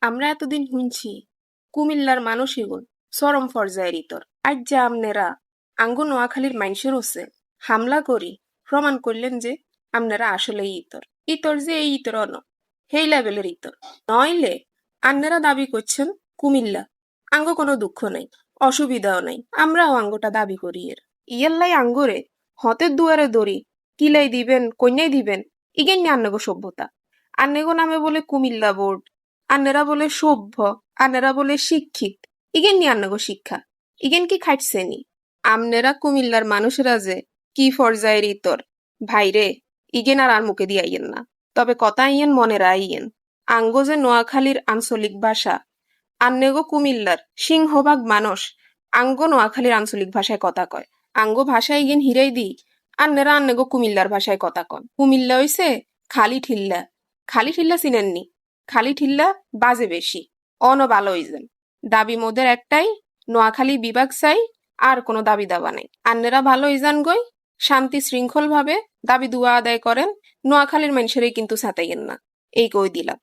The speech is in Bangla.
আমরা এতদিন শুনছি কুমিল্লার মানুষইগুন চরম পর্যায়ের ইতর আজ যা আমনেরা আঙ্গু নোয়াখালীর মাইনষের হচ্ছে হামলা করি প্রমাণ করলেন যে আমনেরা আসলেই ইতর ইতর যে এই ইতর ন সেই লেভেলের ইতর নইলে আন্নেরা দাবি করছেন কুমিল্লা আঙ্গ কোনো দুঃখ নাই অসুবিধাও নাই আমরাও আঙ্গটা দাবি করি এর ইয়াল্লাই আঙ্গুরে হতের দুয়ারে দড়ি কিলাই দিবেন কন্যাই দিবেন ইগেন আন্নগো সভ্যতা আন্নেগো নামে বলে কুমিল্লা বোর্ড আন্নেরা বলে সভ্য আন্নেরা বলে শিক্ষিত ইগেন নি আন্নগো শিক্ষা ইগেন কি খাইটছেনি আমনেরা কুমিল্লার মানুষেরা যে কি পর্যায়ের ইতর ভাইরে ইগেন আর মুখে দিয়াইয়েন না তবে কথা ইয়েন মনে রাইয়েন আঙ্গো যে নোয়াখালীর আঞ্চলিক ভাষা আন্নেগো কুমিল্লার সিংহভাগ মানুষ আঙ্গো নোয়াখালীর আঞ্চলিক ভাষায় কথা কয় আঙ্গো ভাষায় ইগেন হিরাই দি আন্নেরা আন্নেগো কুমিল্লার ভাষায় কথা কন কুমিল্লা হইছে খালি ঠিল্লা খালি ঠিল্লা চিনেননি খালি ঠিল্লা বাজে বেশি অন ভালো হইছেন দাবি মোদের একটাই নোয়াখালী বিভাগ চাই আর কোনো দাবি দাবা নাই আন্নেরা ভালো হইজান গই শান্তি শৃঙ্খল ভাবে দাবি দুয়া আদায় করেন নোয়াখালীর মানুষেরই কিন্তু ছাতাইয়েন না এই কই দিলাম